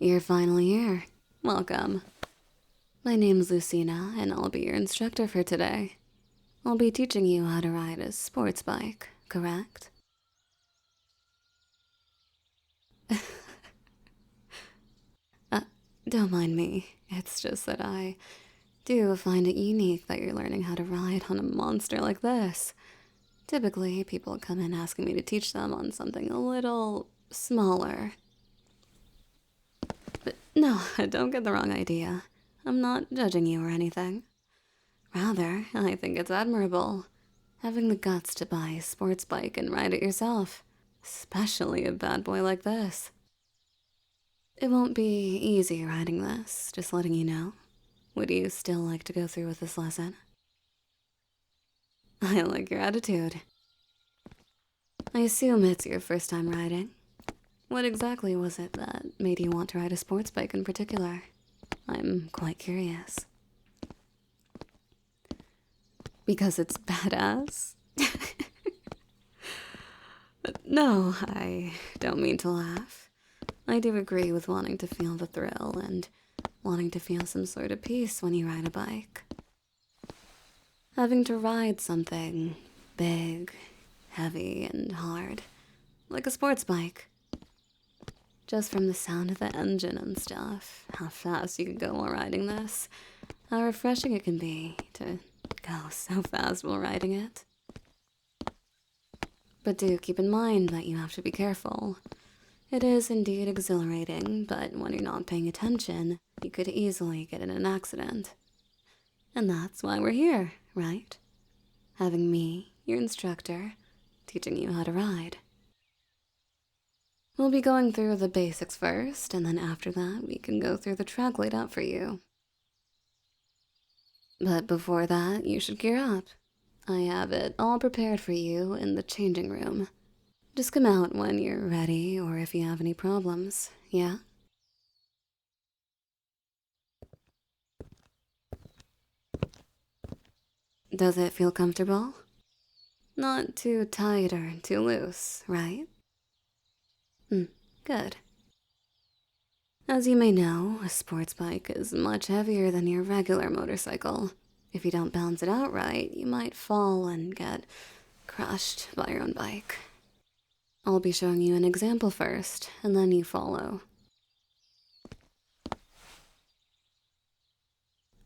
You're finally here. Welcome. My name's Lucina, and I'll be your instructor for today. I'll be teaching you how to ride a sports bike, correct? Don't mind me. It's just that I do find it unique that you're learning how to ride on a monster like this. Typically, people come in asking me to teach them on something a little smaller. But no, don't get the wrong idea. I'm not judging you or anything. Rather, I think it's admirable, having the guts to buy a sports bike and ride it yourself, especially a bad boy like this. It won't be easy riding this, just letting you know. Would you still like to go through with this lesson? I like your attitude. I assume it's your first time riding. What exactly was it that made you want to ride a sports bike in particular? I'm quite curious. Because it's badass? No, I don't mean to laugh. I do agree with wanting to feel the thrill and wanting to feel some sort of peace when you ride a bike. Having to ride something big, heavy, and hard, like a sports bike. Just from the sound of the engine and stuff, how fast you could go while riding this, how refreshing it can be to go so fast while riding it. But do keep in mind that you have to be careful. It is indeed exhilarating, but when you're not paying attention, you could easily get in an accident. And that's why we're here, right? Having me, your instructor, teaching you how to ride. We'll be going through the basics first, and then after that, we can go through the track laid out for you. But before that, you should gear up. I have it all prepared for you in the changing room. Just come out when you're ready or if you have any problems, yeah? Does it feel comfortable? Not too tight or too loose, right? Good. As you may know, a sports bike is much heavier than your regular motorcycle. If you don't balance it out right, you might fall and get crushed by your own bike. I'll be showing you an example first, and then you follow.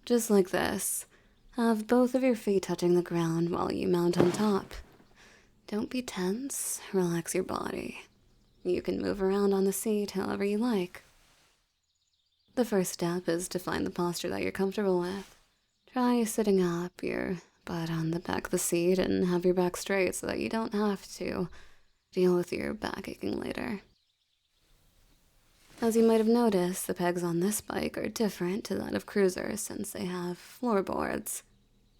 Just like this. Have both of your feet touching the ground while you mount on top. Don't be tense, relax your body. You can move around on the seat however you like. The first step is to find the posture that you're comfortable with. Try sitting up, your butt on the back of the seat, and have your back straight so that you don't have to deal with your back aching later. As you might have noticed, the pegs on this bike are different to that of cruisers since they have floorboards.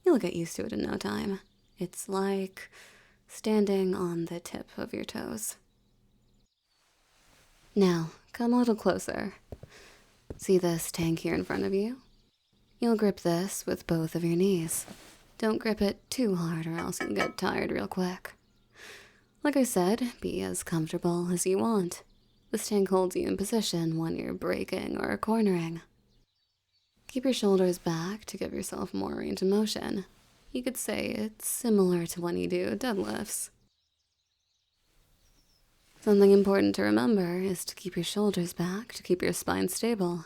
You'll get used to it in no time. It's like standing on the tip of your toes. Now, come a little closer. See this tank here in front of you? You'll grip this with both of your knees. Don't grip it too hard or else you'll get tired real quick. Like I said, be as comfortable as you want. This tank holds you in position when you're braking or cornering. Keep your shoulders back to give yourself more range of motion. You could say it's similar to when you do deadlifts. Something important to remember is to keep your shoulders back to keep your spine stable.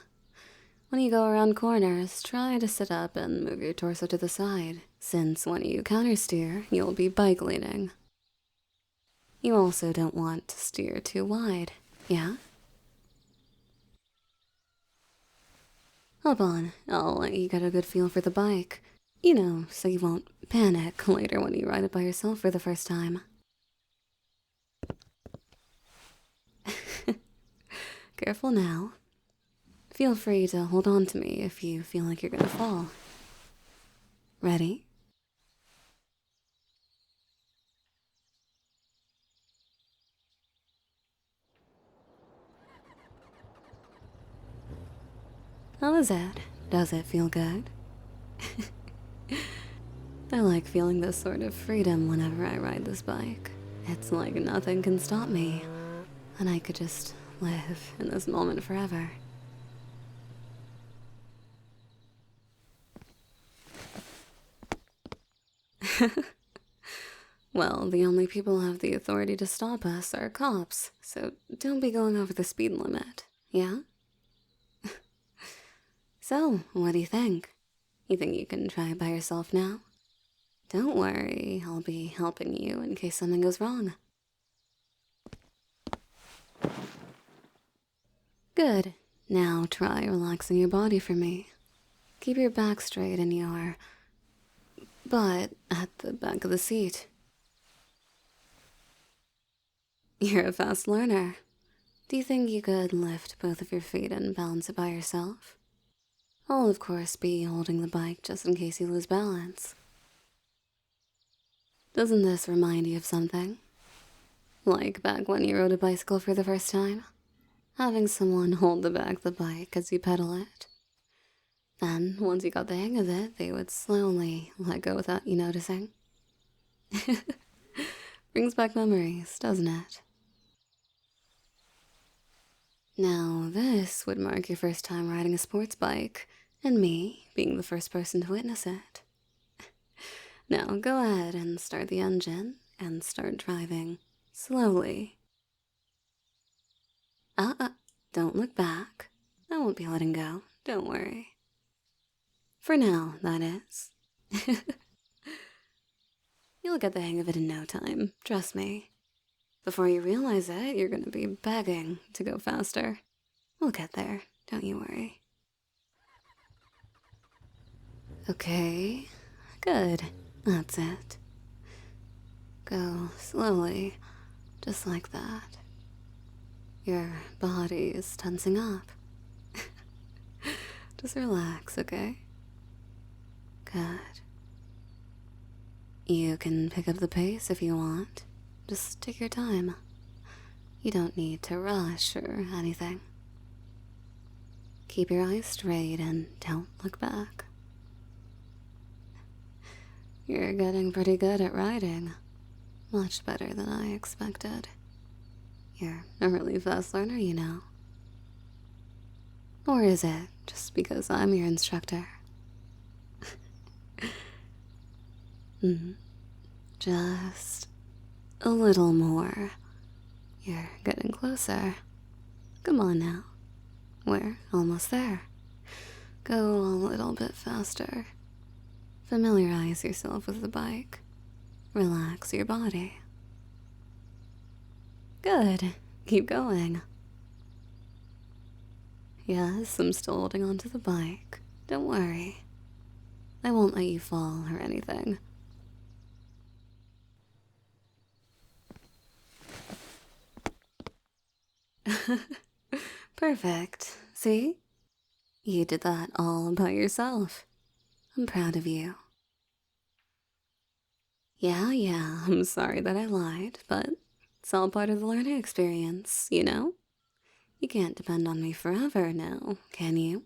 When you go around corners, try to sit up and move your torso to the side, since when you countersteer, you'll be bike leaning. You also don't want to steer too wide, yeah? Hop on, I'll let you get a good feel for the bike. You know, so you won't panic later when you ride it by yourself for the first time. Careful now. Feel free to hold on to me if you feel like you're gonna fall. Ready? How is it? Does it feel good? I like feeling this sort of freedom whenever I ride this bike. It's like nothing can stop me, and I could just live in this moment forever. Well, the only people who have the authority to stop us are cops, so don't be going over the speed limit, yeah? So, what do you think? You think you can try it by yourself now? Don't worry, I'll be helping you in case something goes wrong. Good. Now try relaxing your body for me. Keep your back straight and your butt at the back of the seat. You're a fast learner. Do you think you could lift both of your feet and balance it by yourself? I'll of course be holding the bike just in case you lose balance. Doesn't this remind you of something? Like back when you rode a bicycle for the first time? Having someone hold the back of the bike as you pedal it. Then, once you got the hang of it, they would slowly let go without you noticing. Brings back memories, doesn't it? Now, this would mark your first time riding a sports bike, and me being the first person to witness it. Now, go ahead and start the engine and start driving slowly. Don't look back. I won't be letting go, don't worry. For now, that is. You'll get the hang of it in no time, trust me. Before you realize it, you're gonna be begging to go faster. We'll get there, don't you worry. Okay, good, that's it. Go slowly, just like that. Your body is tensing up. Just relax, okay? Good. You can pick up the pace if you want. Just take your time. You don't need to rush or anything. Keep your eyes straight and don't look back. You're getting pretty good at riding. Much better than I expected. You're a really fast learner, you know. Or is it just because I'm your instructor? Just a little more. You're getting closer. Come on now. We're almost there. Go a little bit faster. Familiarize yourself with the bike. Relax your body. Good. Keep going. Yes, I'm still holding onto the bike. Don't worry. I won't let you fall or anything. Perfect. See? You did that all by yourself. I'm proud of you. Yeah, I'm sorry that I lied, but it's all part of the learning experience, you know? You can't depend on me forever now, can you?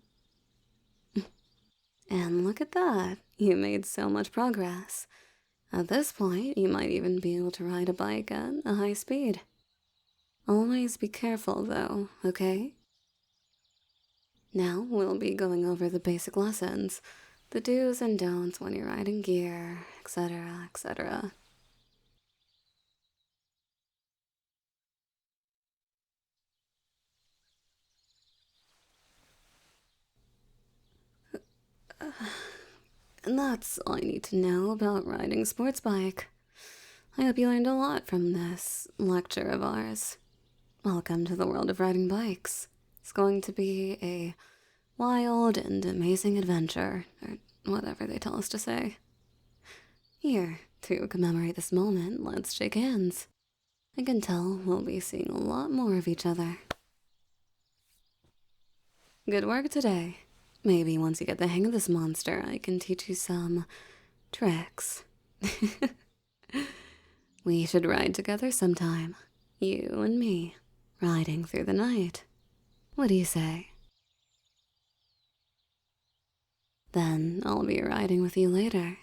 And look at that. You made so much progress. At this point, you might even be able to ride a bike at a high speed. Always be careful, though, okay? Now we'll be going over the basic lessons, the do's and don'ts when you're riding gear, etc., etc. And that's all I need to know about riding a sports bike. I hope you learned a lot from this lecture of ours. Welcome to the world of riding bikes. It's going to be a wild and amazing adventure, or whatever they tell us to say. Here, to commemorate this moment, let's shake hands. I can tell we'll be seeing a lot more of each other. Good work today. Maybe once you get the hang of this monster, I can teach you some tricks. We should ride together sometime. You and me, riding through the night. What do you say? Then I'll be riding with you later.